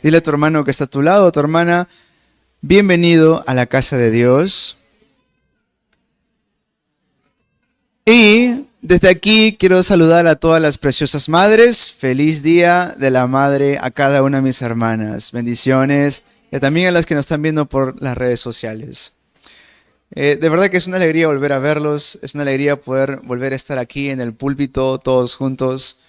Dile a tu hermano que está a tu lado, a tu hermana, bienvenido a la casa de Dios. Y desde aquí quiero saludar a todas las preciosas madres. Feliz Día de la Madre a cada una de mis hermanas. Bendiciones. Y también a las que nos están viendo por las redes sociales. De verdad que es una alegría volver a verlos. Es una alegría poder volver a estar aquí en el púlpito todos juntos.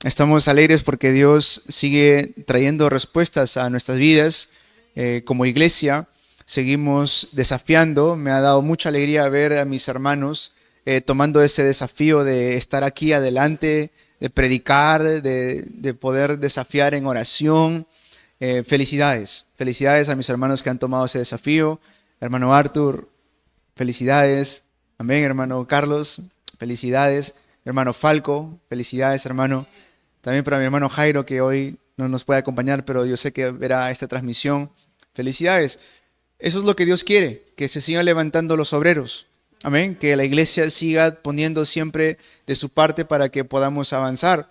Estamos alegres porque Dios sigue trayendo respuestas a nuestras vidas. Como iglesia seguimos desafiando. Me ha dado mucha alegría ver a mis hermanos tomando ese desafío de estar aquí adelante, de predicar, de poder desafiar en oración. Felicidades a mis hermanos que han tomado ese desafío. Hermano Arthur, felicidades. Amén, hermano Carlos, felicidades. Hermano Falco, felicidades, hermano. También para mi hermano Jairo, que hoy no nos puede acompañar, pero yo sé que verá esta transmisión. Felicidades. Eso es lo que Dios quiere, que se sigan levantando los obreros. Amén. Que la iglesia siga poniendo siempre de su parte para que podamos avanzar.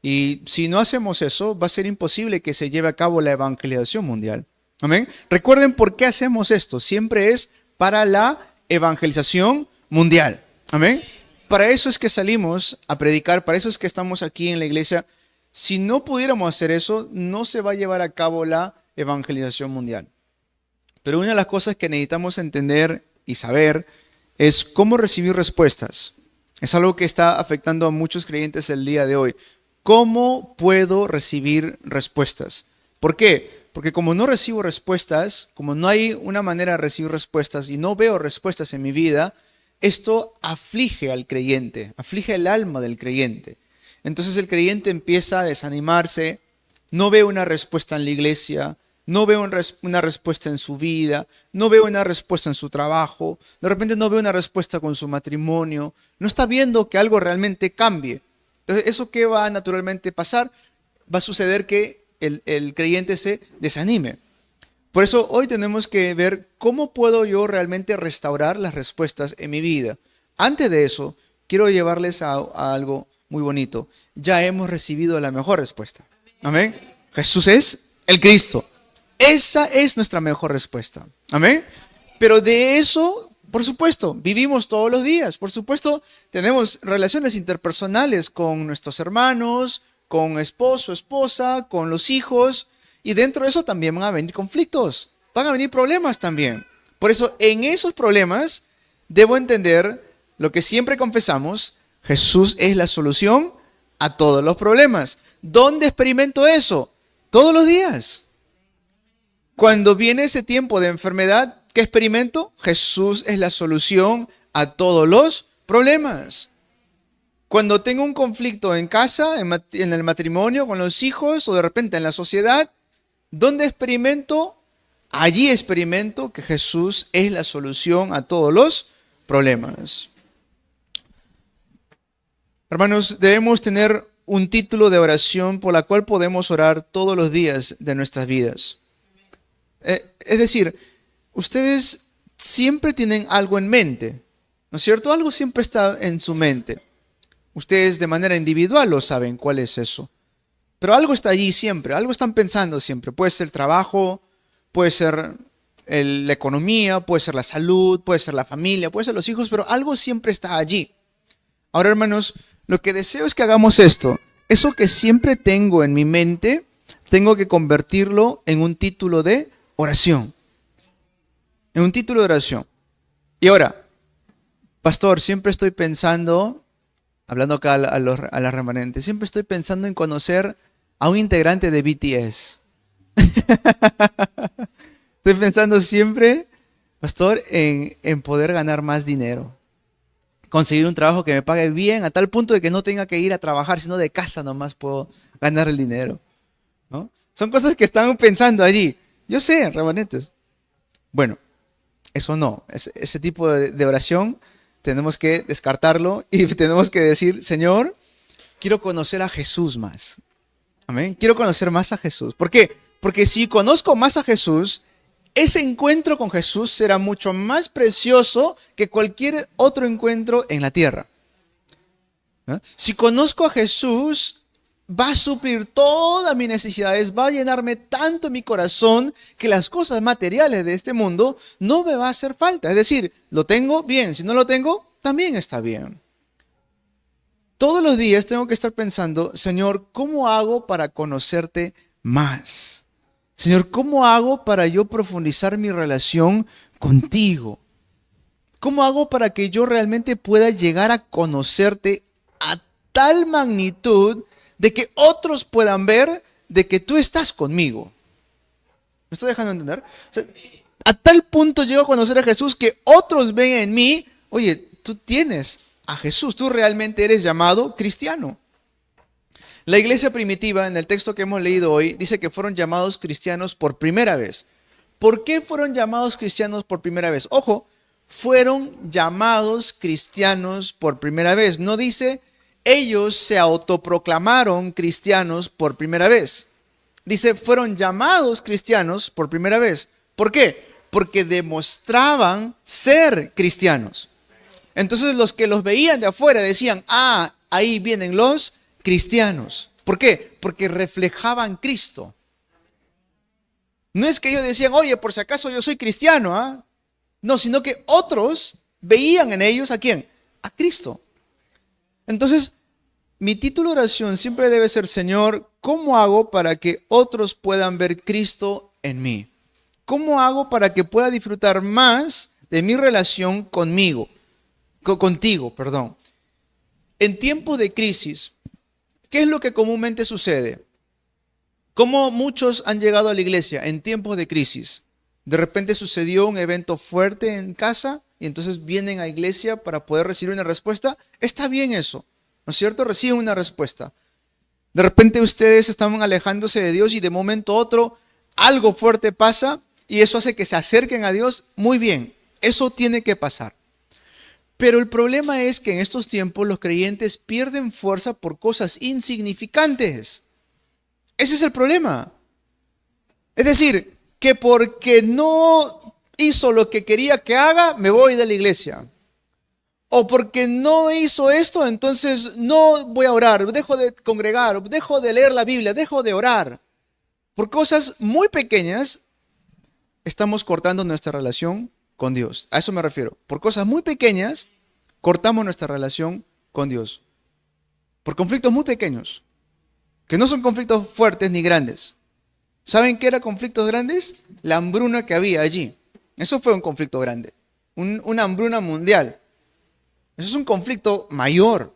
Y si no hacemos eso, va a ser imposible que se lleve a cabo la evangelización mundial. Amén. Recuerden por qué hacemos esto. Siempre es para la evangelización mundial. Amén. Para eso es que salimos a predicar, para eso es que estamos aquí en la iglesia. Si no pudiéramos hacer eso, no se va a llevar a cabo la evangelización mundial. Pero una de las cosas que necesitamos entender y saber es cómo recibir respuestas. Es algo que está afectando a muchos creyentes el día de hoy. ¿Cómo puedo recibir respuestas? ¿Por qué? Porque como no recibo respuestas, como no hay una manera de recibir respuestas y no veo respuestas en mi vida, esto aflige al creyente, aflige el alma del creyente. Entonces el creyente empieza a desanimarse, no ve una respuesta en la iglesia, no ve una respuesta en su vida, no ve una respuesta en su trabajo, de repente no ve una respuesta con su matrimonio, no está viendo que algo realmente cambie. Entonces, ¿eso qué va a naturalmente pasar? Va a suceder que el creyente se desanime. Por eso hoy tenemos que ver cómo puedo yo realmente restaurar las respuestas en mi vida. Antes de eso, quiero llevarles a algo muy bonito. Ya hemos recibido la mejor respuesta. Amén. Jesús es el Cristo. Esa es nuestra mejor respuesta. Amén. Pero de eso, por supuesto, vivimos todos los días. Por supuesto, tenemos relaciones interpersonales con nuestros hermanos, con esposo, esposa, con los hijos. Y dentro de eso también van a venir conflictos, van a venir problemas también. Por eso, en esos problemas, debo entender lo que siempre confesamos: Jesús es la solución a todos los problemas. ¿Dónde experimento eso? Todos los días. Cuando viene ese tiempo de enfermedad, ¿qué experimento? Jesús es la solución a todos los problemas. Cuando tengo un conflicto en casa, en el matrimonio, con los hijos o de repente en la sociedad, ¿dónde experimento? Allí experimento que Jesús es la solución a todos los problemas. Hermanos, debemos tener un título de oración por la cual podemos orar todos los días de nuestras vidas. Es decir, ustedes siempre tienen algo en mente, ¿no es cierto? Algo siempre está en su mente. Ustedes de manera individual lo saben cuál es eso. Pero algo está allí siempre, algo están pensando siempre. Puede ser el trabajo, puede ser la economía, puede ser la salud, puede ser la familia, puede ser los hijos, pero algo siempre está allí. Ahora, hermanos, lo que deseo es que hagamos esto. Eso que siempre tengo en mi mente, tengo que convertirlo en un título de oración. En un título de oración. Y ahora, pastor, siempre estoy pensando, hablando acá a las remanentes, siempre estoy pensando en conocer a un integrante de BTS. Estoy pensando siempre, pastor, en poder ganar más dinero. Conseguir un trabajo que me pague bien a tal punto de que no tenga que ir a trabajar, sino de casa nomás puedo ganar el dinero, ¿no? Son cosas que están pensando allí. Yo sé, remanentes. Bueno, eso no. Ese tipo de oración tenemos que descartarlo y tenemos que decir: Señor, quiero conocer a Jesús más. Amén. Quiero conocer más a Jesús. ¿Por qué? Porque si conozco más a Jesús, ese encuentro con Jesús será mucho más precioso que cualquier otro encuentro en la tierra. ¿No? Si conozco a Jesús, va a suplir todas mis necesidades, va a llenarme tanto mi corazón que las cosas materiales de este mundo no me va a hacer falta. Es decir, lo tengo bien, si no lo tengo, también está bien. Todos los días tengo que estar pensando, Señor, ¿cómo hago para conocerte más? Señor, ¿cómo hago para yo profundizar mi relación contigo? ¿Cómo hago para que yo realmente pueda llegar a conocerte a tal magnitud de que otros puedan ver de que tú estás conmigo? ¿Me estoy dejando entender? O sea, a tal punto llego a conocer a Jesús que otros ven en mí, oye, tú tienes a Jesús, tú realmente eres llamado cristiano. La iglesia primitiva, en el texto que hemos leído hoy, dice que fueron llamados cristianos por primera vez. ¿Por qué fueron llamados cristianos por primera vez? Ojo, fueron llamados cristianos por primera vez. No dice, ellos se autoproclamaron cristianos por primera vez. Dice, fueron llamados cristianos por primera vez. ¿Por qué? Porque demostraban ser cristianos. Entonces los que los veían de afuera decían, ah, ahí vienen los cristianos. ¿Por qué? Porque reflejaban Cristo. No es que ellos decían, oye, por si acaso yo soy cristiano, ¿ah? No, sino que otros veían en ellos ¿a quién? A Cristo. Entonces, mi título de oración siempre debe ser, Señor, ¿cómo hago para que otros puedan ver Cristo en mí? ¿Cómo hago para que pueda disfrutar más de mi relación contigo? En tiempos de crisis, ¿qué es lo que comúnmente sucede? ¿Cómo muchos han llegado a la iglesia en tiempos de crisis? De repente sucedió un evento fuerte en casa y entonces vienen a iglesia para poder recibir una respuesta. Está bien eso, ¿no es cierto? Reciben una respuesta. De repente ustedes estaban alejándose de Dios y de momento a otro algo fuerte pasa y eso hace que se acerquen a Dios. Muy bien, eso tiene que pasar. Pero el problema es que en estos tiempos los creyentes pierden fuerza por cosas insignificantes. Ese es el problema. Es decir, que porque no hizo lo que quería que haga, me voy de la iglesia. O porque no hizo esto, entonces no voy a orar, dejo de congregar, dejo de leer la Biblia, dejo de orar. Por cosas muy pequeñas, estamos cortando nuestra relación con Dios. A eso me refiero. Por cosas muy pequeñas, cortamos nuestra relación con Dios. Por conflictos muy pequeños, que no son conflictos fuertes ni grandes. ¿Saben qué eran conflictos grandes? La hambruna que había allí. Eso fue un conflicto grande. Una hambruna mundial. Eso es un conflicto mayor.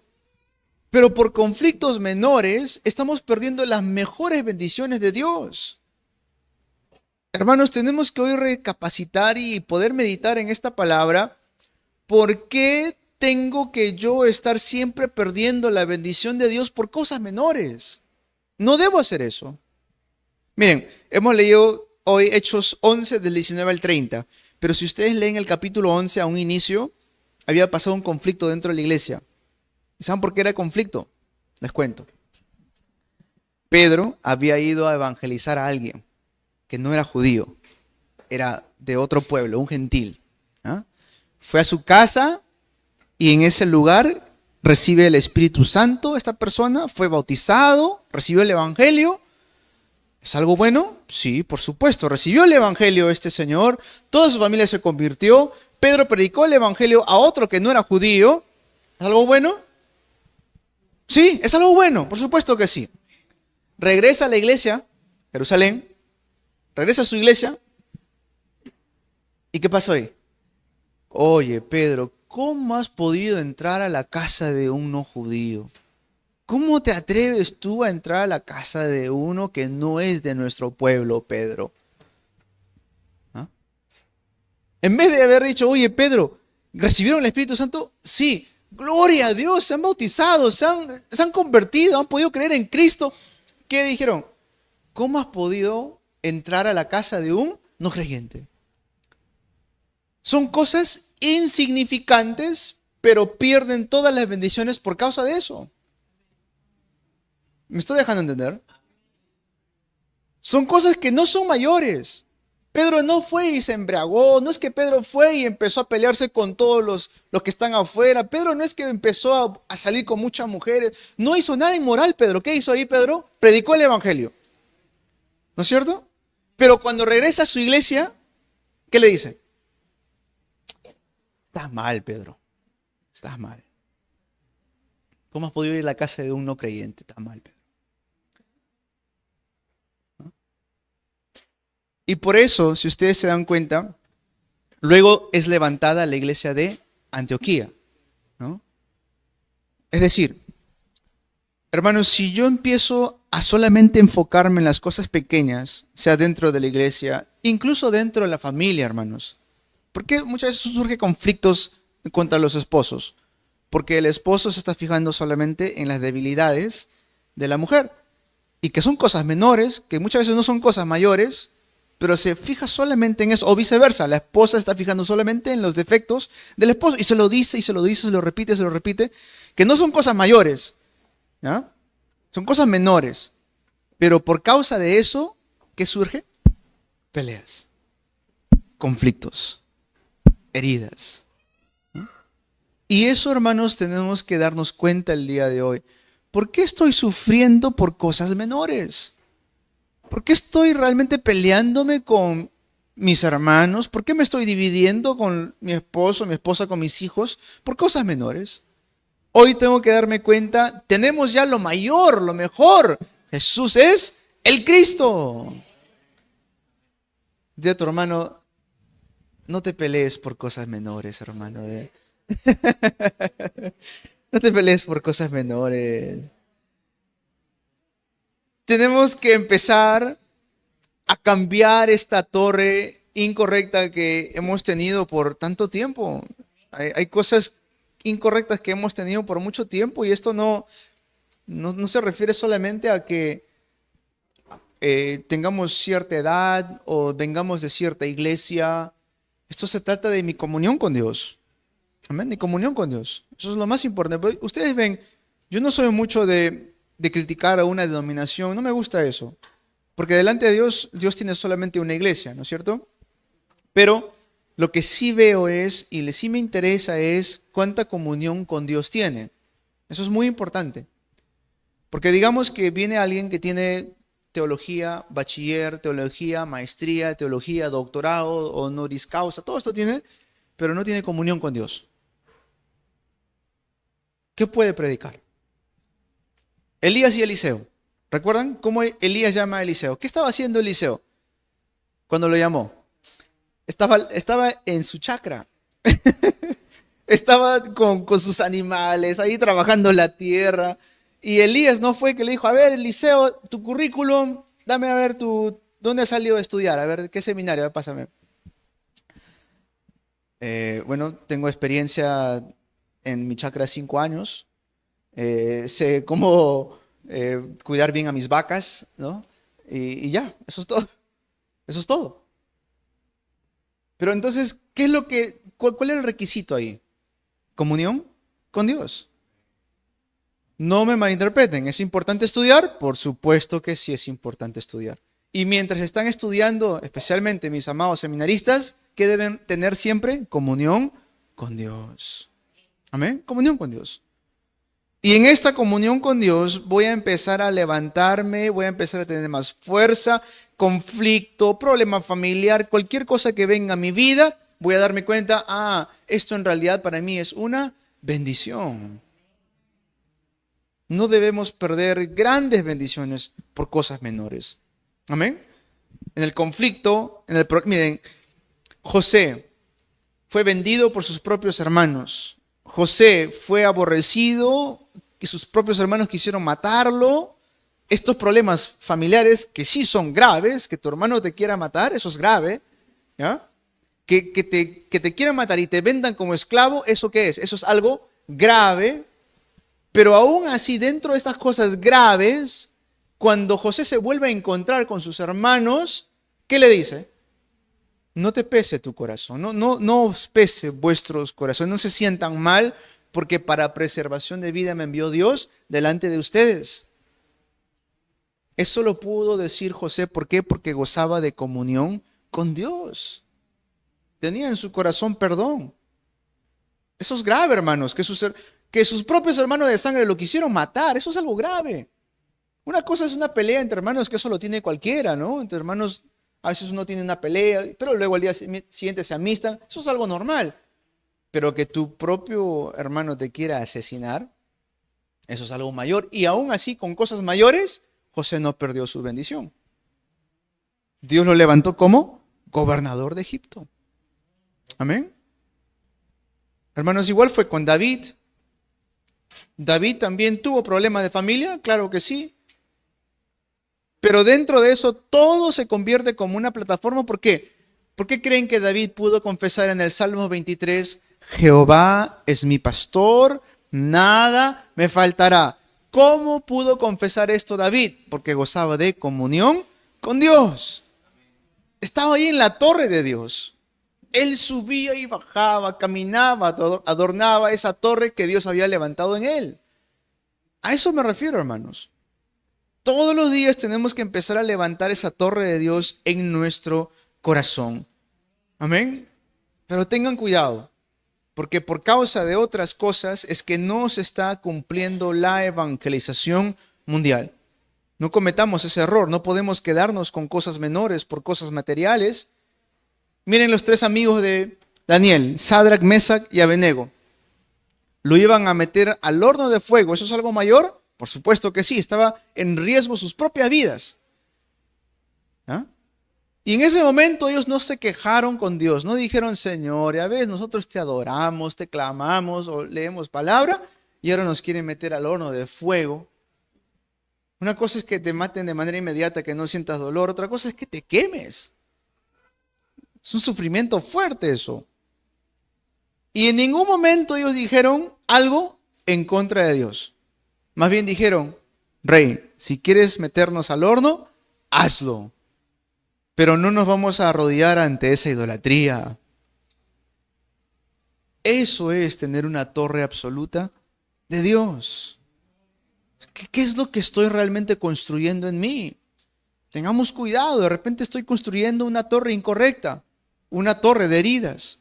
Pero por conflictos menores estamos perdiendo las mejores bendiciones de Dios. Hermanos, tenemos que hoy recapacitar y poder meditar en esta palabra. ¿Por qué tengo que yo estar siempre perdiendo la bendición de Dios por cosas menores? No debo hacer eso. Miren, hemos leído hoy Hechos 11 del 19 al 30, pero si ustedes leen el capítulo 11 a un inicio, había pasado un conflicto dentro de la iglesia. ¿Saben por qué era el conflicto? Les cuento. Pedro había ido a evangelizar a alguien que no era judío, era de otro pueblo, un gentil. ¿Ah? Fue a su casa y en ese lugar recibe el Espíritu Santo. Esta persona fue bautizado, recibió el Evangelio. ¿Es algo bueno? Sí, por supuesto. Recibió el Evangelio este señor, toda su familia se convirtió. Pedro predicó el Evangelio a otro que no era judío. ¿Es algo bueno? Sí, es algo bueno, por supuesto que sí. Regresa a la iglesia, Jerusalén, regresa a su iglesia. ¿Y qué pasó ahí? Oye, Pedro, ¿cómo has podido entrar a la casa de un no judío? ¿Cómo te atreves tú a entrar a la casa de uno que no es de nuestro pueblo, Pedro? ¿Ah? En vez de haber dicho, oye, Pedro, ¿recibieron el Espíritu Santo? Sí, gloria a Dios, se han bautizado, se han convertido, han podido creer en Cristo. ¿Qué dijeron? ¿Cómo has podido entrar a la casa de un no creyente? Son cosas insignificantes, pero pierden todas las bendiciones por causa de eso. ¿Me estoy dejando entender? Son cosas que no son mayores, Pedro no fue y se embriagó, no es que Pedro fue y empezó a pelearse con todos los que están afuera. Pedro no es que empezó a salir con muchas mujeres, no hizo nada inmoral Pedro. ¿Qué hizo ahí Pedro? Predicó el evangelio, ¿no es cierto? Pero cuando regresa a su iglesia, ¿qué le dice? Estás mal, Pedro, estás mal. ¿Cómo has podido ir a la casa de un no creyente? Estás mal, Pedro. Y por eso, si ustedes se dan cuenta, luego es levantada la iglesia de Antioquía, ¿no? Es decir, hermanos, si yo empiezo a solamente enfocarme en las cosas pequeñas, sea dentro de la iglesia, incluso dentro de la familia, hermanos, porque muchas veces surgen conflictos contra los esposos, porque el esposo se está fijando solamente en las debilidades de la mujer, y que son cosas menores, que muchas veces no son cosas mayores, pero se fija solamente en eso, o viceversa, la esposa está fijando solamente en los defectos del esposo, y se lo dice, y se lo dice, se lo repite, que no son cosas mayores, ¿ya? Son cosas menores, pero por causa de eso, ¿qué surge? Peleas, conflictos, heridas, ¿no? Y eso, hermanos, tenemos que darnos cuenta el día de hoy. ¿Por qué estoy sufriendo por cosas menores? ¿Por qué estoy realmente peleándome con mis hermanos? ¿Por qué me estoy dividiendo con mi esposo, mi esposa, con mis hijos? Por cosas menores. Hoy tengo que darme cuenta, tenemos ya lo mayor, lo mejor. Jesús es el Cristo. Dile a tu hermano, no te pelees por cosas menores, hermano. No te pelees por cosas menores. Tenemos que empezar a cambiar esta torre incorrecta que hemos tenido por tanto tiempo. Hay cosas incorrectas que hemos tenido por mucho tiempo y esto no se refiere solamente a que tengamos cierta edad o vengamos de cierta iglesia. Esto se trata de mi comunión con Dios. Amén, mi comunión con Dios. Eso es lo más importante. Ustedes ven, yo no soy mucho de criticar a una denominación, no me gusta eso. Porque delante de Dios, Dios tiene solamente una iglesia, ¿no es cierto? Pero lo que sí veo es, y sí me interesa es, cuánta comunión con Dios tiene. Eso es muy importante. Porque digamos que viene alguien que tiene teología, bachiller, teología, maestría, teología, doctorado, honoris causa, todo esto tiene, pero no tiene comunión con Dios. ¿Qué puede predicar? Elías y Eliseo. ¿Recuerdan cómo Elías llama a Eliseo? ¿Qué estaba haciendo Eliseo cuando lo llamó? Estaba en su chacra. Estaba con sus animales, ahí trabajando la tierra. Y Elías no fue que le dijo, a ver, Eliseo, tu currículum, dame a ver dónde has salido a estudiar, a ver, qué seminario, pásame. Bueno, tengo experiencia en mi chacra 5 años. Sé cómo cuidar bien a mis vacas, ¿no? Y ya, eso es todo. Eso es todo. Pero entonces, ¿cuál es el requisito ahí? Comunión con Dios. No me malinterpreten, ¿es importante estudiar? Por supuesto que sí es importante estudiar. Y mientras están estudiando, especialmente mis amados seminaristas, ¿qué deben tener siempre? Comunión con Dios. Amén, comunión con Dios. Y en esta comunión con Dios voy a empezar a levantarme, voy a empezar a tener más fuerza, conflicto, problema familiar, cualquier cosa que venga a mi vida, voy a darme cuenta, esto en realidad para mí es una bendición. No debemos perder grandes bendiciones por cosas menores. Amén. En el conflicto, miren, José fue vendido por sus propios hermanos. José fue aborrecido y sus propios hermanos quisieron matarlo. Estos problemas familiares que sí son graves, que tu hermano te quiera matar, eso es grave, ¿ya? Que te quieran matar y te vendan como esclavo, ¿eso qué es? Eso es algo grave. Pero aún así, dentro de estas cosas graves, cuando José se vuelve a encontrar con sus hermanos, ¿qué le dice? No te pese tu corazón, no os pese vuestros corazones, no se sientan mal, porque para preservación de vida me envió Dios delante de ustedes. Eso lo pudo decir José, ¿por qué? Porque gozaba de comunión con Dios. Tenía en su corazón perdón. Eso es grave, hermanos, que sus propios hermanos de sangre lo quisieron matar. Eso es algo grave. Una cosa es una pelea entre hermanos, que eso lo tiene cualquiera, ¿no? Entre hermanos, a veces uno tiene una pelea, pero luego al día siguiente se amistan. Eso es algo normal. Pero que tu propio hermano te quiera asesinar, eso es algo mayor. Y aún así, con cosas mayores, José no perdió su bendición. Dios lo levantó como gobernador de Egipto. Amén. Hermanos, igual fue con David. David también tuvo problemas de familia, claro que sí. Pero dentro de eso todo se convierte como una plataforma. ¿Por qué? ¿Por qué creen que David pudo confesar en el Salmo 23, Jehová es mi pastor, nada me faltará? ¿Cómo pudo confesar esto David? Porque gozaba de comunión con Dios. Estaba ahí en la torre de Dios. Él subía y bajaba, caminaba, adornaba esa torre que Dios había levantado en él. A eso me refiero, hermanos. Todos los días tenemos que empezar a levantar esa torre de Dios en nuestro corazón. Amén. Pero tengan cuidado, porque por causa de otras cosas es que no se está cumpliendo la evangelización mundial. No cometamos ese error. No podemos quedarnos con cosas menores por cosas materiales. Miren los 3 amigos de Daniel, Sadrac, Mesac y Abednego. ¿Lo iban a meter al horno de fuego? ¿Eso es algo mayor? Por supuesto que sí. Estaba en riesgo sus propias vidas. ¿Ah? Y en ese momento ellos no se quejaron con Dios. No dijeron, Señor, ya ves, nosotros te adoramos, te clamamos o leemos palabra y ahora nos quieren meter al horno de fuego. Una cosa es que te maten de manera inmediata, que no sientas dolor. Otra cosa es que te quemes. Es un sufrimiento fuerte eso. Y en ningún momento ellos dijeron algo en contra de Dios. Más bien dijeron, Rey, si quieres meternos al horno, hazlo. Pero no nos vamos a arrodillar ante esa idolatría. Eso es tener una torre absoluta de Dios. ¿Qué es lo que estoy realmente construyendo en mí? Tengamos cuidado, de repente estoy construyendo una torre incorrecta. Una torre de heridas,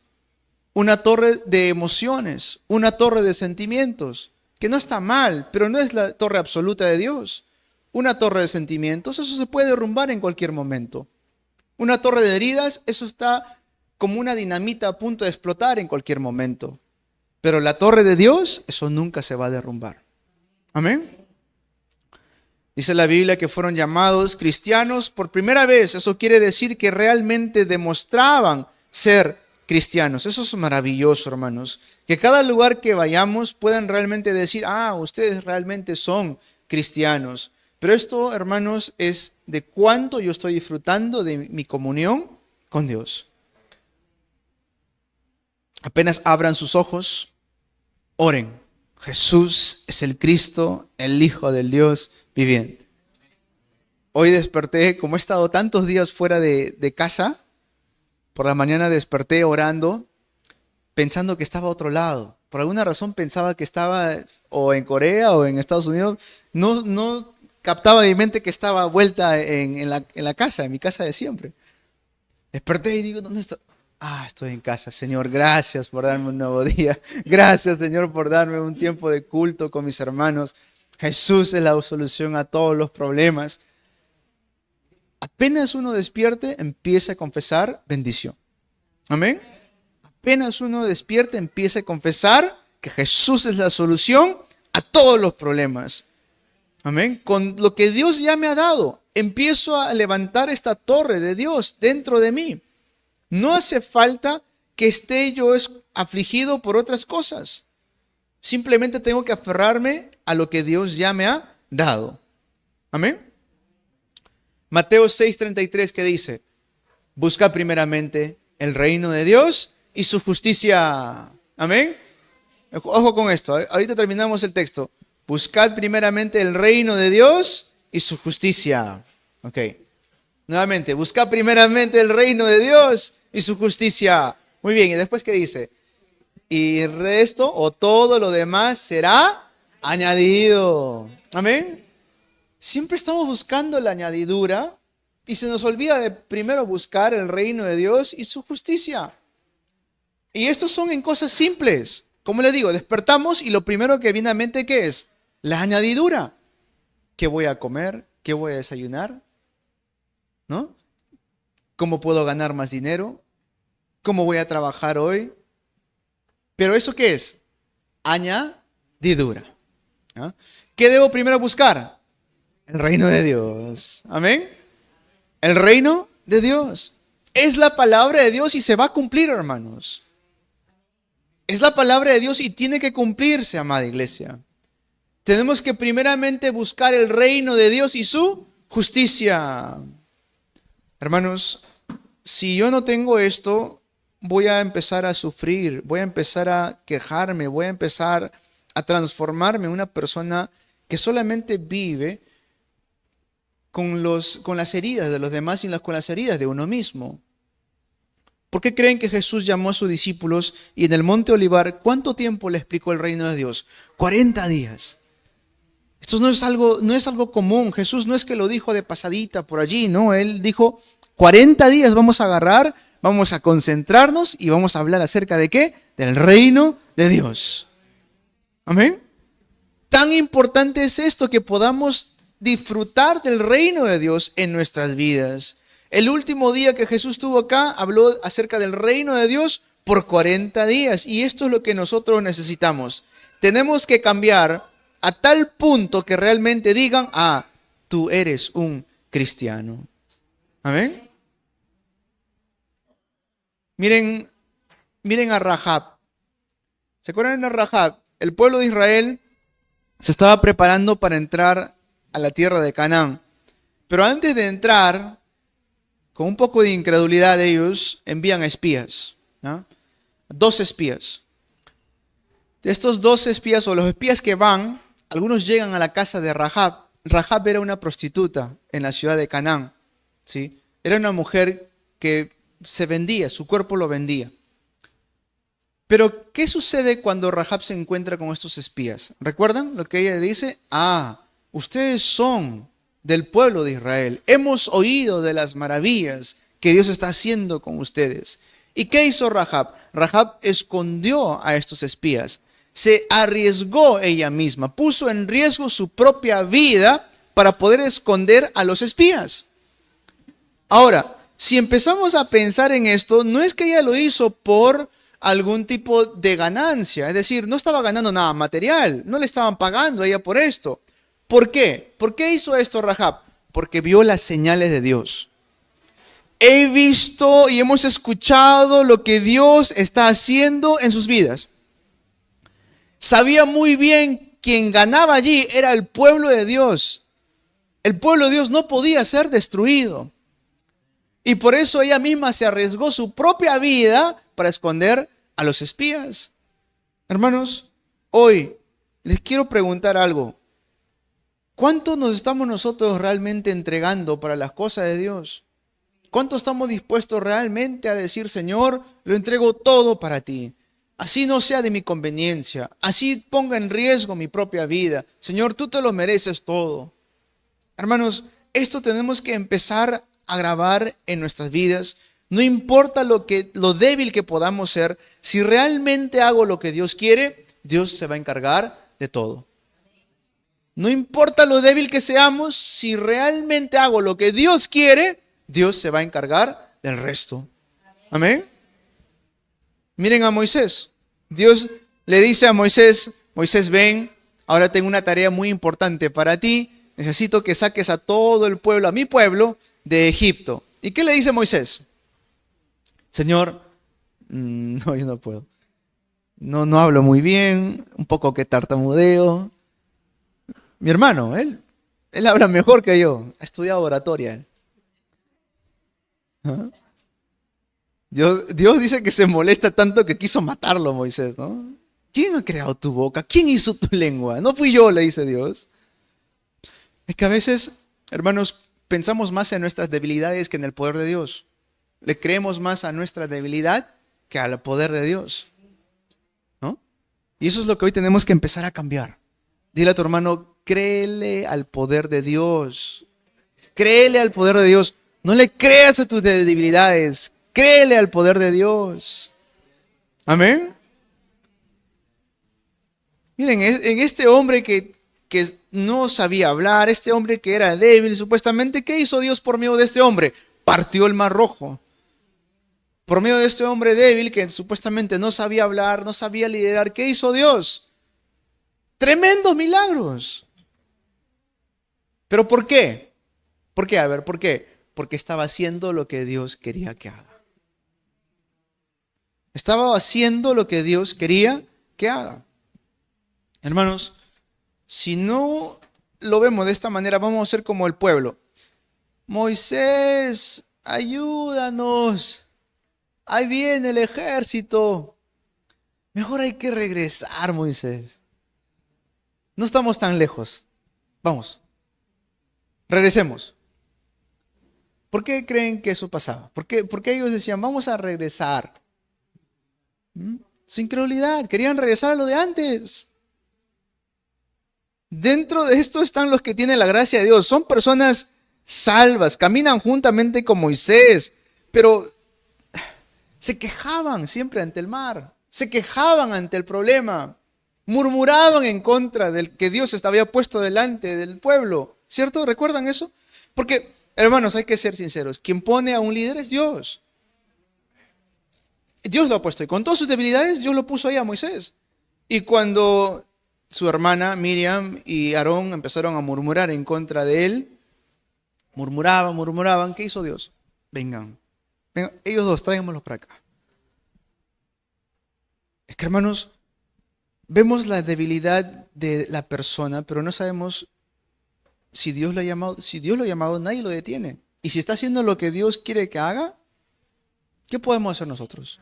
una torre de emociones, una torre de sentimientos, que no está mal, pero no es la torre absoluta de Dios. Una torre de sentimientos, eso se puede derrumbar en cualquier momento. Una torre de heridas, eso está como una dinamita a punto de explotar en cualquier momento. Pero la torre de Dios, eso nunca se va a derrumbar. Amén. Dice la Biblia que fueron llamados cristianos por primera vez. Eso quiere decir que realmente demostraban ser cristianos. Eso es maravilloso, hermanos. Que cada lugar que vayamos puedan realmente decir, ustedes realmente son cristianos. Pero esto, hermanos, es de cuánto yo estoy disfrutando de mi comunión con Dios. Apenas abran sus ojos, oren. Jesús es el Cristo, el Hijo del Dios viviente. Hoy desperté, como he estado tantos días fuera de casa, por la mañana desperté orando, pensando que estaba a otro lado. Por alguna razón pensaba que estaba o en Corea o en Estados Unidos. No captaba en mi mente que estaba vuelta en la casa, en mi casa de siempre. Desperté y digo, ¿dónde está? Estoy en casa. Señor, gracias por darme un nuevo día. Gracias, Señor, por darme un tiempo de culto con mis hermanos. Jesús es la solución a todos los problemas. Apenas uno despierte, empieza a confesar bendición. Amén. Apenas uno despierte, empieza a confesar que Jesús es la solución a todos los problemas. Amén. Con lo que Dios ya me ha dado, empiezo a levantar esta torre de Dios dentro de mí. No hace falta que esté yo afligido por otras cosas. Simplemente tengo que aferrarme a lo que Dios ya me ha dado. Amén. Mateo 6:33, ¿qué dice? Busca primeramente el reino de Dios y su justicia. Amén. Ojo con esto. Ahorita terminamos el texto. Buscad primeramente el reino de Dios y su justicia. Ok. Nuevamente, buscad primeramente el reino de Dios y su justicia. Muy bien. ¿Y después qué dice? Y el resto o todo lo demás será añadido. Amén. Siempre estamos buscando la añadidura Y se nos olvida de primero buscar el reino de Dios y su justicia. Y estos son en cosas simples. Como le digo, despertamos y lo primero que viene a mente, ¿qué es? La añadidura. ¿Qué voy a comer? ¿Qué voy a desayunar? ¿No? ¿Cómo puedo ganar más dinero? ¿Cómo voy a trabajar hoy? Pero ¿eso qué es? Añadidura. ¿No? ¿Qué debo primero buscar? El reino de Dios. Amén. El reino de Dios. Es la palabra de Dios y se va a cumplir, hermanos. Es la palabra de Dios y tiene que cumplirse, amada iglesia. Tenemos que primeramente buscar el reino de Dios y su justicia. Hermanos, si yo no tengo esto, voy a empezar a sufrir, voy a empezar a quejarme, voy a empezar a transformarme en una persona que solamente vive con las heridas de los demás y con las heridas de uno mismo. ¿Por qué creen que Jesús llamó a sus discípulos y en el Monte Olivar, cuánto tiempo le explicó el reino de Dios? 40 días. Esto no es algo común. Jesús no es que lo dijo de pasadita por allí, no. Él dijo, 40 días vamos a agarrar, vamos a concentrarnos y vamos a hablar acerca de ¿qué? Del reino de Dios. Amén. Tan importante es esto que podamos disfrutar del reino de Dios en nuestras vidas. El último día que Jesús estuvo acá, habló acerca del reino de Dios por 40 días. Y esto es lo que nosotros necesitamos. Tenemos que cambiar a tal punto que realmente digan, tú eres un cristiano. Amén. Miren a Rahab. ¿Se acuerdan de Rahab? El pueblo de Israel se estaba preparando para entrar a la tierra de Canaán. Pero antes de entrar, con un poco de incredulidad ellos envían espías, ¿no? 2 espías. De estos 2 espías o los espías que van, algunos llegan a la casa de Rahab. Rahab era una prostituta en la ciudad de Canaán, ¿sí? Era una mujer que se vendía, su cuerpo lo vendía. Pero, ¿qué sucede cuando Rahab se encuentra con estos espías? ¿Recuerdan lo que ella dice? Ustedes son del pueblo de Israel. Hemos oído de las maravillas que Dios está haciendo con ustedes. ¿Y qué hizo Rahab? Rahab escondió a estos espías. Se arriesgó ella misma, puso en riesgo su propia vida para poder esconder a los espías. Ahora, si empezamos a pensar en esto, no es que ella lo hizo por algún tipo de ganancia, es decir, no estaba ganando nada material, no le estaban pagando a ella por esto. ¿Por qué? ¿Por qué hizo esto Rahab? Porque vio las señales de Dios. He visto y hemos escuchado lo que Dios está haciendo en sus vidas. Sabía muy bien quien ganaba allí era el pueblo de Dios. El pueblo de Dios no podía ser destruido. Y por eso ella misma se arriesgó su propia vida para esconder a los espías. Hermanos, hoy les quiero preguntar algo. ¿Cuánto nos estamos nosotros realmente entregando para las cosas de Dios? ¿Cuánto estamos dispuestos realmente a decir, Señor, lo entrego todo para ti? Así no sea de mi conveniencia, así ponga en riesgo mi propia vida. Señor, tú te lo mereces todo. Hermanos, esto tenemos que empezar a grabar en nuestras vidas. No importa lo débil que podamos ser, si realmente hago lo que Dios quiere, Dios se va a encargar de todo. No importa lo débil que seamos, si realmente hago lo que Dios quiere, Dios se va a encargar del resto. Amén. Miren a Moisés. Dios le dice a Moisés, Moisés, ven, ahora tengo una tarea muy importante para ti. Necesito que saques a todo el pueblo, a mi pueblo, de Egipto. ¿Y qué le dice Moisés? Señor, no, yo no puedo. No hablo muy bien, un poco que tartamudeo. Mi hermano, él habla mejor que yo. Ha estudiado oratoria. ¿Ah? Dios dice que se molesta tanto que quiso matarlo, Moisés, ¿no? ¿Quién ha creado tu boca? ¿Quién hizo tu lengua? No fui yo, le dice Dios. Es que a veces, hermanos, pensamos más en nuestras debilidades que en el poder de Dios. Le creemos más a nuestra debilidad que al poder de Dios, ¿no? Y eso es lo que hoy tenemos que empezar a cambiar. Dile a tu hermano, créele al poder de Dios. Créele al poder de Dios. No le creas a tus debilidades. Créele al poder de Dios. Amén. Miren, en este hombre que no sabía hablar, este hombre que era débil, supuestamente, ¿qué hizo Dios por medio de este hombre? Partió el mar rojo. Por medio de este hombre débil que supuestamente no sabía hablar, no sabía liderar, ¿qué hizo Dios? Tremendos milagros. ¿Pero por qué? ¿Por qué? A ver, ¿por qué? Porque estaba haciendo lo que Dios quería que haga. Estaba haciendo lo que Dios quería que haga. Hermanos, si no lo vemos de esta manera, vamos a ser como el pueblo. Moisés, ayúdanos. Ahí viene el ejército. Mejor hay que regresar, Moisés. No estamos tan lejos. Vamos. Regresemos. ¿Por qué creen que eso pasaba? ¿Por qué ellos decían, vamos a regresar? Sin incredulidad. Querían regresar a lo de antes. Dentro de esto están los que tienen la gracia de Dios. Son personas salvas, caminan juntamente con Moisés, pero se quejaban siempre ante el mar, se quejaban ante el problema, murmuraban en contra del que Dios había puesto delante del pueblo. ¿Cierto? ¿Recuerdan eso? Porque, hermanos, hay que ser sinceros. Quien pone a un líder es Dios. Dios lo ha puesto y con todas sus debilidades Dios lo puso ahí a Moisés. Y cuando su hermana Miriam y Aarón empezaron a murmurar en contra de él, murmuraban. ¿Qué hizo Dios? Vengan, ellos dos, tráiganmoslos para acá. Es que, hermanos, vemos la debilidad de la persona, pero no sabemos si Dios lo ha llamado. Si Dios lo ha llamado, nadie lo detiene. Y si está haciendo lo que Dios quiere que haga, ¿qué podemos hacer nosotros?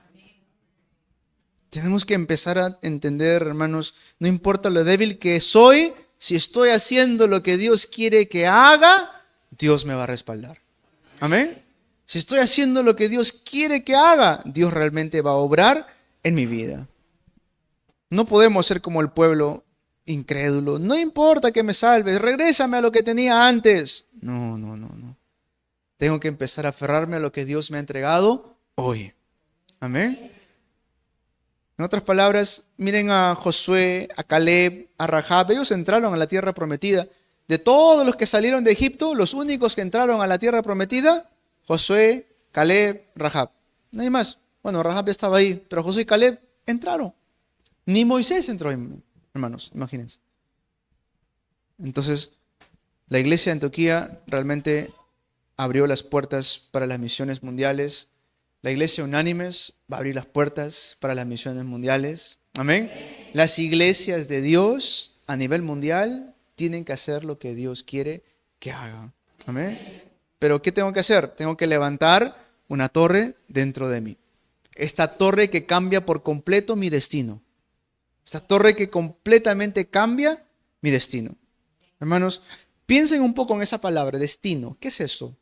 Tenemos que empezar a entender, hermanos, no importa lo débil que soy, si estoy haciendo lo que Dios quiere que haga, Dios me va a respaldar. Amén. Si estoy haciendo lo que Dios quiere que haga, Dios realmente va a obrar en mi vida. No podemos ser como el pueblo incrédulo. No importa que me salves, regrésame a lo que tenía antes. No. Tengo que empezar a aferrarme a lo que Dios me ha entregado hoy. Amén. En otras palabras, miren a Josué, a Caleb, a Rahab. Ellos entraron a la tierra prometida. De todos los que salieron de Egipto, los únicos que entraron a la tierra prometida, Josué, Caleb, Rahab. Nadie más. Bueno, Rahab ya estaba ahí, pero Josué y Caleb entraron. Ni Moisés entró, hermanos, imagínense. Entonces, la iglesia de Antioquía realmente abrió las puertas para las misiones mundiales. La iglesia Unánimes va a abrir las puertas para las misiones mundiales. Amén. Las iglesias de Dios a nivel mundial tienen que hacer lo que Dios quiere que hagan. Amén. Pero ¿qué tengo que hacer? Tengo que levantar una torre dentro de mí. Esta torre que cambia por completo mi destino. Esta torre que completamente cambia mi destino. Hermanos, piensen un poco en esa palabra, destino. ¿Qué es eso?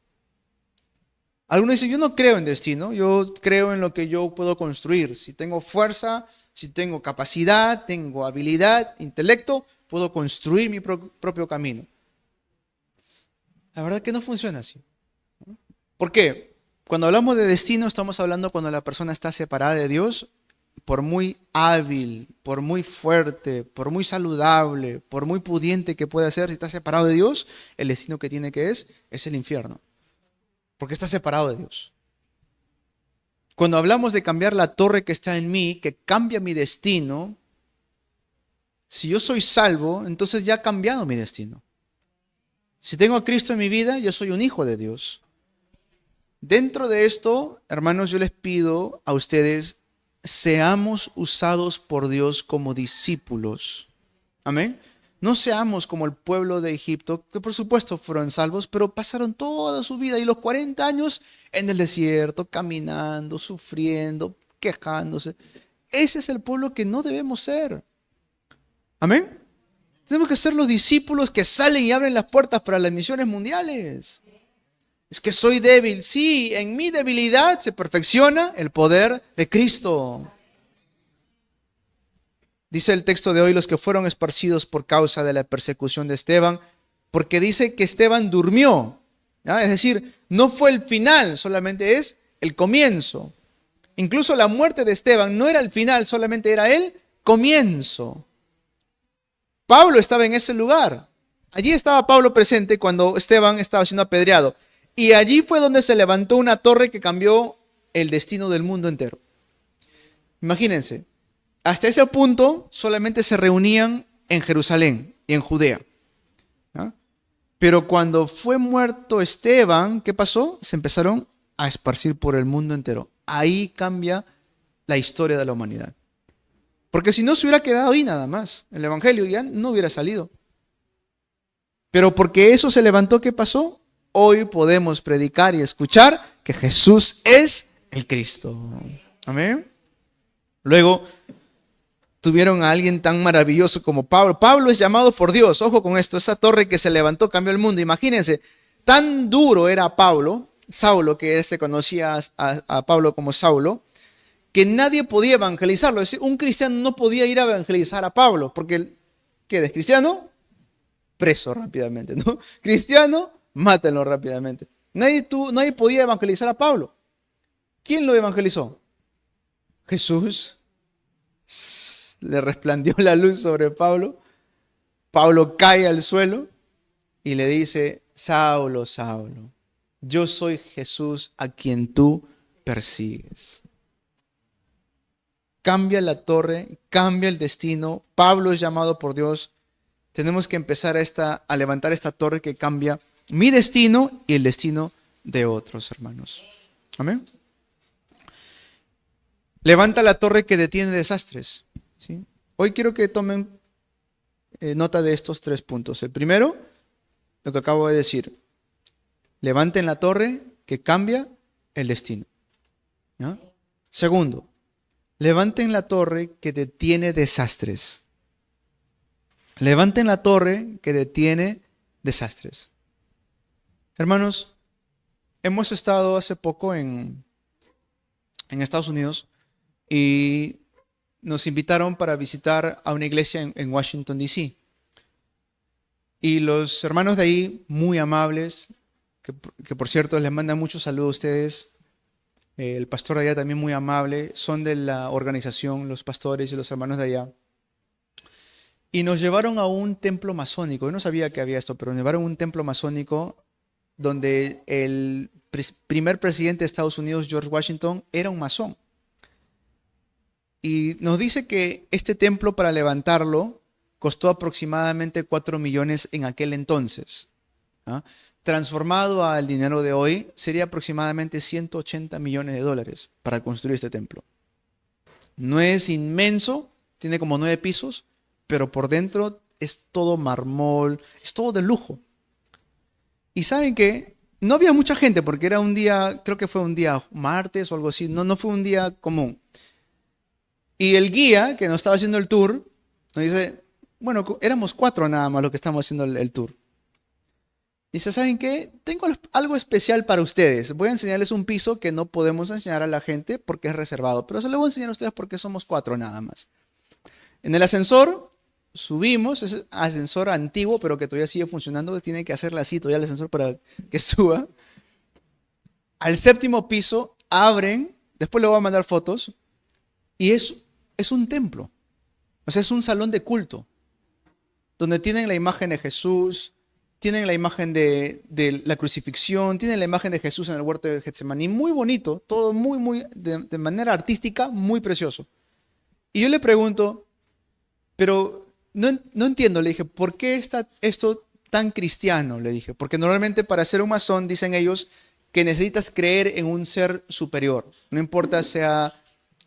Algunos dicen, yo no creo en destino, yo creo en lo que yo puedo construir. Si tengo fuerza, si tengo capacidad, tengo habilidad, intelecto, puedo construir mi propio camino. La verdad que no funciona así. ¿Por qué? Cuando hablamos de destino, estamos hablando cuando la persona está separada de Dios, por muy hábil, por muy fuerte, por muy saludable, por muy pudiente que pueda ser, si está separado de Dios, el destino que tiene que es el infierno. Porque está separado de Dios. Cuando hablamos de cambiar la torre que está en mí, que cambia mi destino, si yo soy salvo, entonces ya ha cambiado mi destino. Si tengo a Cristo en mi vida, yo soy un hijo de Dios. Dentro de esto, hermanos, yo les pido a ustedes, seamos usados por Dios como discípulos. Amén. No seamos como el pueblo de Egipto, que por supuesto fueron salvos, pero pasaron toda su vida y los 40 años en el desierto, caminando, sufriendo, quejándose. Ese es el pueblo que no debemos ser. Amén. Tenemos que ser los discípulos que salen y abren las puertas para las misiones mundiales. Es que soy débil. Sí, en mi debilidad se perfecciona el poder de Cristo. Dice el texto de hoy, los que fueron esparcidos por causa de la persecución de Esteban, porque dice que Esteban durmió. ¿Ya? Es decir, no fue el final, solamente es el comienzo. Incluso la muerte de Esteban no era el final, solamente era el comienzo. Pablo estaba en ese lugar. Allí estaba Pablo presente cuando Esteban estaba siendo apedreado. Y allí fue donde se levantó una torre que cambió el destino del mundo entero. Imagínense, hasta ese punto solamente se reunían en Jerusalén y en Judea. ¿Ya? Pero cuando fue muerto Esteban, ¿qué pasó? Se empezaron a esparcir por el mundo entero. Ahí cambia la historia de la humanidad. Porque si no se hubiera quedado ahí nada más, el evangelio ya no hubiera salido. Pero porque eso se levantó, ¿qué pasó? Hoy podemos predicar y escuchar que Jesús es el Cristo. Amén. Luego tuvieron a alguien tan maravilloso como Pablo. Pablo es llamado por Dios. Ojo con esto, esa torre que se levantó cambió el mundo. Imagínense, tan duro era Pablo, Saulo, que se conocía a Pablo como Saulo, que nadie podía evangelizarlo. Es decir, un cristiano no podía ir a evangelizar a Pablo, porque ¿qué es cristiano? Preso rápidamente, ¿no? Cristiano, mátenlo rápidamente. Nadie podía evangelizar a Pablo. ¿Quién lo evangelizó? Jesús. Le resplandeció la luz sobre Pablo. Pablo cae al suelo y le dice: Saulo, Saulo, yo soy Jesús a quien tú persigues. Cambia la torre, cambia el destino. Pablo es llamado por Dios. Tenemos que empezar a levantar esta torre que cambia mi destino y el destino de otros hermanos. Amén. Levanta la torre que detiene desastres. ¿Sí? Hoy quiero que tomen nota de estos 3 puntos. El primero, lo que acabo de decir. Levanten la torre que cambia el destino. ¿Ya? Segundo, levanten la torre que detiene desastres. Levanten la torre que detiene desastres. Hermanos, hemos estado hace poco en Estados Unidos y nos invitaron para visitar a una iglesia en Washington, D.C. Y los hermanos de ahí, muy amables, que por cierto les mandan muchos saludos a ustedes. El pastor de allá también muy amable, son de la organización, los pastores y los hermanos de allá. Y nos llevaron a un templo masónico. Yo no sabía que había esto, pero nos llevaron a un templo masónico donde el primer presidente de Estados Unidos, George Washington, era un masón. Y nos dice que este templo, para levantarlo, costó aproximadamente 4 millones en aquel entonces. ¿Ah? Transformado al dinero de hoy, sería aproximadamente 180 millones de dólares para construir este templo. No es inmenso, tiene como 9 pisos, pero por dentro es todo mármol, es todo de lujo. Y ¿saben qué? No había mucha gente porque era un día, creo que fue un día martes o algo así, no fue un día común. Y el guía que nos estaba haciendo el tour nos dice, bueno, éramos 4 nada más los que estamos haciendo el tour. Dice, ¿saben qué? Tengo algo especial para ustedes. Voy a enseñarles un piso que no podemos enseñar a la gente porque es reservado, pero se lo voy a enseñar a ustedes porque somos 4 nada más. En el ascensor subimos, es ascensor antiguo, pero que todavía sigue funcionando, tiene que hacerle así todavía el ascensor para que suba. Al 7º piso abren, después le voy a mandar fotos, y es un templo. O sea, es un salón de culto, donde tienen la imagen de Jesús, tienen la imagen de la crucifixión, tienen la imagen de Jesús en el huerto de Getsemaní, muy bonito, todo muy, de manera artística, muy precioso. Y yo le pregunto, pero no entiendo, le dije, ¿por qué está esto tan cristiano? Le dije, porque normalmente para ser un masón, dicen ellos, que necesitas creer en un ser superior. No importa sea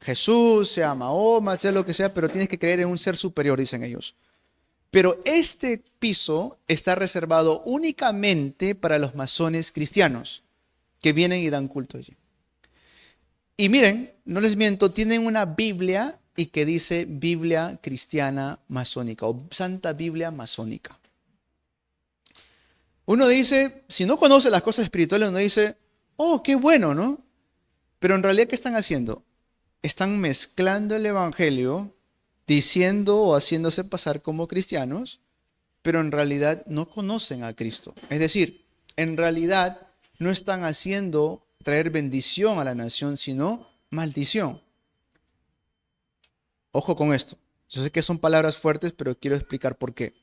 Jesús, sea Mahoma, sea lo que sea, pero tienes que creer en un ser superior, dicen ellos. Pero este piso está reservado únicamente para los masones cristianos que vienen y dan culto allí. Y miren, no les miento, tienen una Biblia y que dice Biblia cristiana masónica o Santa Biblia masónica. Uno dice, si no conoce las cosas espirituales, uno dice, oh, qué bueno, ¿no? Pero en realidad, ¿qué están haciendo? Están mezclando el evangelio, diciendo o haciéndose pasar como cristianos, pero en realidad no conocen a Cristo. Es decir, en realidad no están haciendo traer bendición a la nación, sino maldición. Ojo con esto. Yo sé que son palabras fuertes, pero quiero explicar por qué.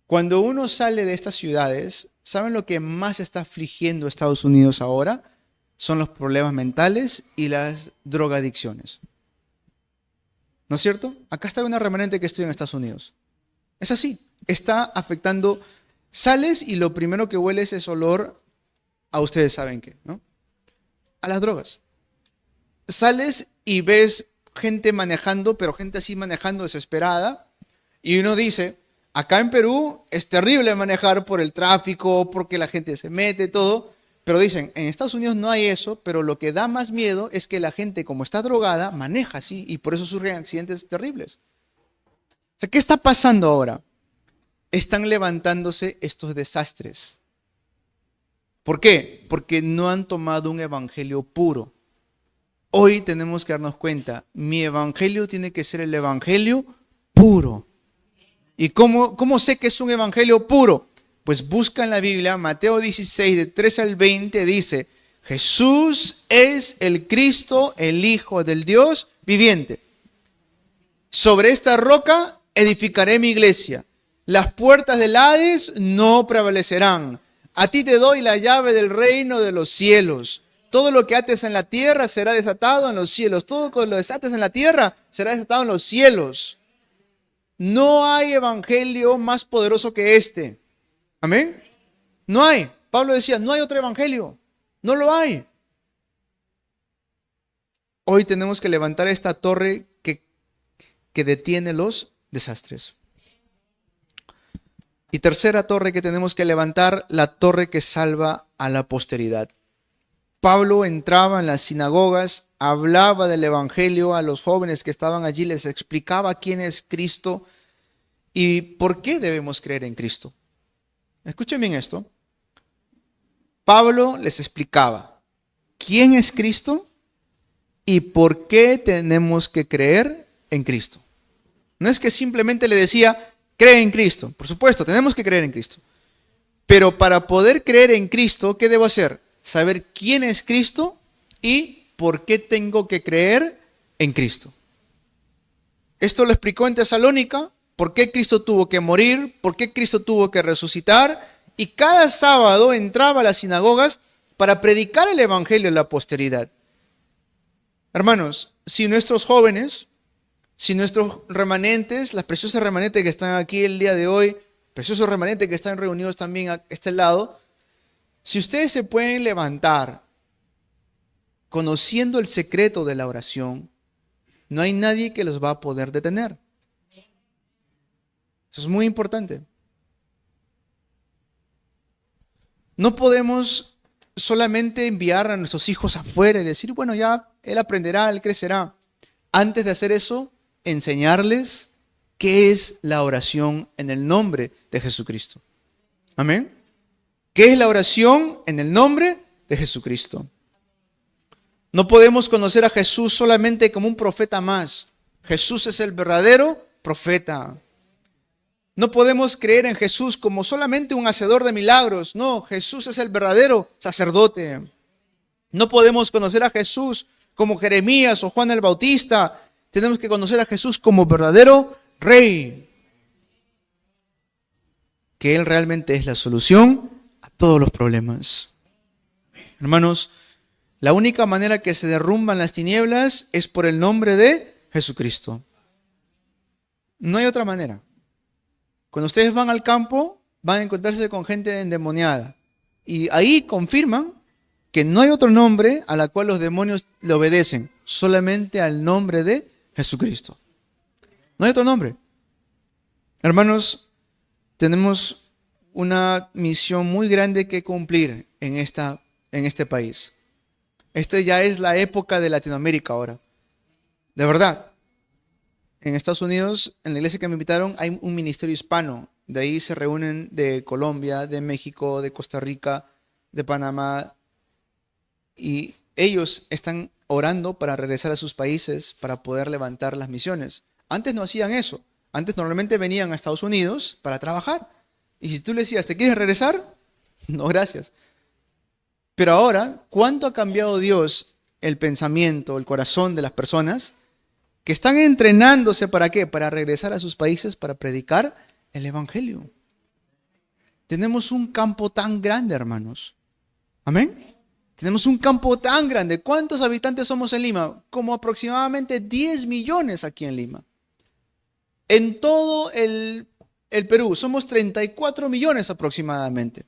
Cuando uno sale de estas ciudades, ¿saben lo que más está afligiendo a Estados Unidos ahora? Son los problemas mentales y las drogadicciones. ¿No es cierto? Acá está una remanente que estudia en Estados Unidos. Es así. Está afectando. Sales y lo primero que hueles es olor a ustedes saben qué, ¿no? A las drogas. Sales y ves gente manejando, pero gente así manejando desesperada. Y uno dice, acá en Perú es terrible manejar por el tráfico, porque la gente se mete, todo. Pero dicen, en Estados Unidos no hay eso, pero lo que da más miedo es que la gente, como está drogada, maneja así y por eso surgen accidentes terribles. O sea, ¿qué está pasando ahora? Están levantándose estos desastres. ¿Por qué? Porque no han tomado un evangelio puro. Hoy tenemos que darnos cuenta, mi evangelio tiene que ser el evangelio puro. ¿Y cómo sé que es un evangelio puro? Pues busca en la Biblia, Mateo 16, de 13 al 20, dice, Jesús es el Cristo, el Hijo del Dios viviente. Sobre esta roca edificaré mi iglesia. Las puertas del Hades no prevalecerán. A ti te doy la llave del reino de los cielos. Todo lo que ates en la tierra será desatado en los cielos. Todo lo que desates en la tierra será desatado en los cielos. No hay evangelio más poderoso que este. Amén. No hay. Pablo decía, no hay otro evangelio. No lo hay. Hoy tenemos que levantar esta torre que detiene los desastres. Y tercera torre que tenemos que levantar, la torre que salva a la posteridad. Pablo entraba en las sinagogas, hablaba del evangelio a los jóvenes que estaban allí, les explicaba quién es Cristo y por qué debemos creer en Cristo. Escuchen bien esto. Pablo les explicaba quién es Cristo y por qué tenemos que creer en Cristo. No es que simplemente le decía, cree en Cristo. Por supuesto, tenemos que creer en Cristo. Pero para poder creer en Cristo, ¿qué debo hacer? Saber quién es Cristo y por qué tengo que creer en Cristo. Esto lo explicó en Tesalónica, por qué Cristo tuvo que morir, por qué Cristo tuvo que resucitar. Y cada sábado entraba a las sinagogas para predicar el evangelio a la posteridad. Hermanos, si nuestros jóvenes, si nuestros remanentes, las preciosas remanentes que están aquí el día de hoy, preciosos remanentes que están reunidos también a este lado, si ustedes se pueden levantar conociendo el secreto de la oración, no hay nadie que los va a poder detener. Eso es muy importante. No podemos solamente enviar a nuestros hijos afuera y decir, bueno, ya él aprenderá, él crecerá. Antes de hacer eso, enseñarles qué es la oración en el nombre de Jesucristo. Amén. ¿Qué es la oración en el nombre de Jesucristo? No podemos conocer a Jesús solamente como un profeta más. Jesús es el verdadero profeta. No podemos creer en Jesús como solamente un hacedor de milagros. No, Jesús es el verdadero sacerdote. No podemos conocer a Jesús como Jeremías o Juan el Bautista. Tenemos que conocer a Jesús como verdadero Rey. Que Él realmente es la solución a todos los problemas. Hermanos, la única manera que se derrumban las tinieblas es por el nombre de Jesucristo. No hay otra manera. Cuando ustedes van al campo, van a encontrarse con gente endemoniada. Y ahí confirman que no hay otro nombre a la cual los demonios le obedecen, solamente al nombre de Jesucristo. No hay otro nombre. Hermanos, tenemos una misión muy grande que cumplir en este país. Esta ya es la época de Latinoamérica ahora. De verdad. En Estados Unidos, en la iglesia que me invitaron, hay un ministerio hispano. De ahí se reúnen de Colombia, de México, de Costa Rica, de Panamá. Y ellos están orando para regresar a sus países para poder levantar las misiones. Antes no hacían eso. Antes normalmente venían a Estados Unidos para trabajar. Y si tú le decías, ¿te quieres regresar? No, gracias. Pero ahora, ¿cuánto ha cambiado Dios el pensamiento, el corazón de las personas que están entrenándose para qué? Para regresar a sus países para predicar el evangelio. Tenemos un campo tan grande, hermanos. Amén. Tenemos un campo tan grande. ¿Cuántos habitantes somos en Lima? Como aproximadamente 10 millones aquí en Lima. En todo el Perú somos 34 millones aproximadamente.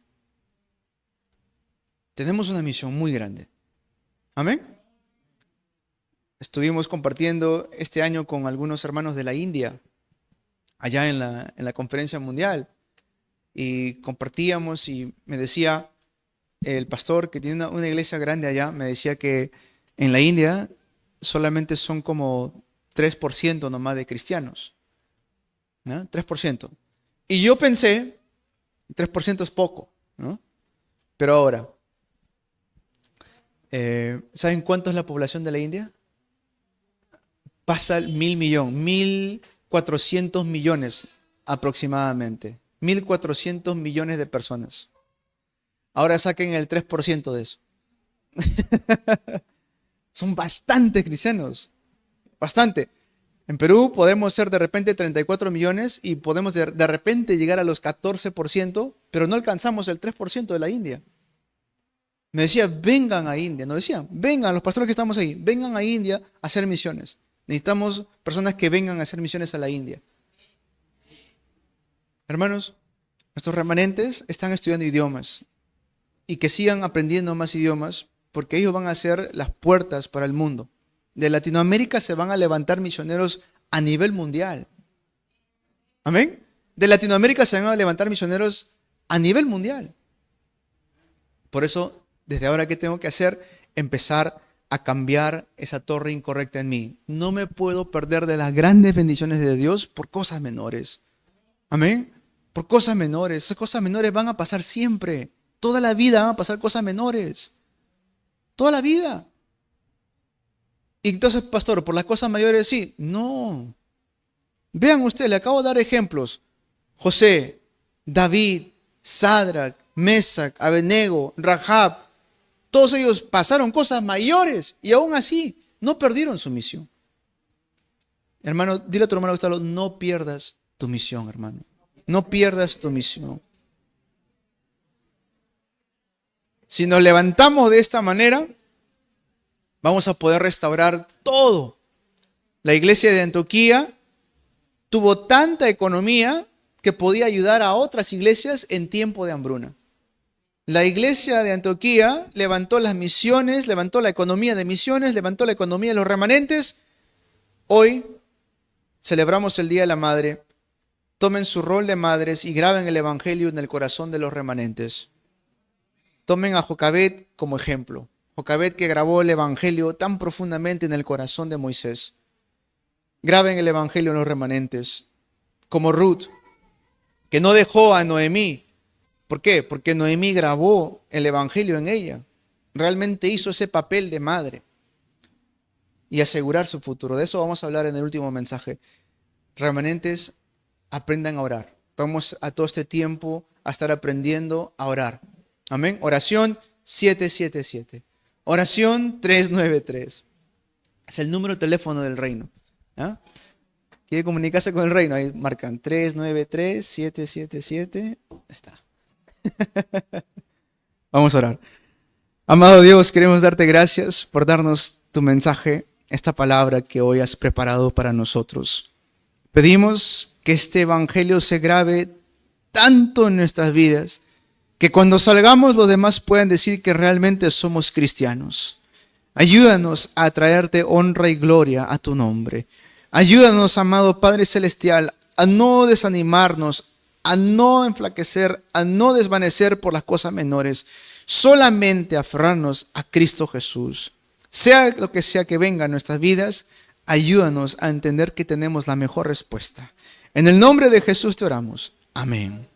Tenemos una misión muy grande. Amén. Estuvimos compartiendo este año con algunos hermanos de la India, allá en la conferencia mundial. Y compartíamos y me decía el pastor que tiene una iglesia grande allá, me decía que en la India solamente son como 3% nomás de cristianos. ¿No? 3%. Y yo pensé, 3% es poco, ¿no? Pero ahora, ¿saben cuánto es la población de la India? Pasa el 1.400 millones aproximadamente. 1.400 millones de personas. Ahora saquen el 3% de eso. Son bastantes cristianos. Bastante. En Perú podemos ser de repente 34 millones y podemos de repente llegar a los 14%, pero no alcanzamos el 3% de la India. Me decía, vengan a India. Nos decían, vengan los pastores que estamos ahí, vengan a India a hacer misiones. Necesitamos personas que vengan a hacer misiones a la India. Hermanos, nuestros remanentes están estudiando idiomas y que sigan aprendiendo más idiomas porque ellos van a ser las puertas para el mundo. De Latinoamérica se van a levantar misioneros a nivel mundial. Amén. De Latinoamérica se van a levantar misioneros a nivel mundial. Por eso, desde ahora, ¿qué tengo que hacer? Empezar a cambiar esa torre incorrecta en mí. No me puedo perder de las grandes bendiciones de Dios por cosas menores. Amén. Por cosas menores. Esas cosas menores van a pasar siempre. Toda la vida van a pasar cosas menores. Toda la vida. Y entonces, pastor, por las cosas mayores sí. No. Vean ustedes, le acabo de dar ejemplos. José, David, Sadrach, Mesac, Abednego, Rahab. Todos ellos pasaron cosas mayores y aún así no perdieron su misión. Hermano, dile a tu hermano Gustavo, no pierdas tu misión, hermano. No pierdas tu misión. Si nos levantamos de esta manera, vamos a poder restaurar todo. La iglesia de Antioquía tuvo tanta economía que podía ayudar a otras iglesias en tiempo de hambruna. La iglesia de Antioquía levantó las misiones, levantó la economía de misiones, levantó la economía de los remanentes. Hoy celebramos el Día de la Madre. Tomen su rol de madres y graben el evangelio en el corazón de los remanentes. Tomen a Jocabed como ejemplo. Jocabed que grabó el evangelio tan profundamente en el corazón de Moisés. Graben el evangelio en los remanentes. Como Ruth, que no dejó a Noemí. ¿Por qué? Porque Noemí grabó el evangelio en ella. Realmente hizo ese papel de madre. Y asegurar su futuro. De eso vamos a hablar en el último mensaje. Remanentes, aprendan a orar. Vamos a todo este tiempo a estar aprendiendo a orar. Amén. Oración 777. Oración 393. Es el número de teléfono del reino. ¿Ah? ¿Quiere comunicarse con el reino? Ahí marcan 393-777. Está. Vamos a orar. Amado Dios, queremos darte gracias por darnos tu mensaje, esta palabra que hoy has preparado para nosotros. Pedimos que este evangelio se grabe tanto en nuestras vidas que cuando salgamos los demás puedan decir que realmente somos cristianos. Ayúdanos a traerte honra y gloria a tu nombre. Ayúdanos, amado Padre Celestial, a no desanimarnos, a no enflaquecer, a no desvanecer por las cosas menores, solamente aferrarnos a Cristo Jesús. Sea lo que sea que venga en nuestras vidas, ayúdanos a entender que tenemos la mejor respuesta. En el nombre de Jesús te oramos. Amén.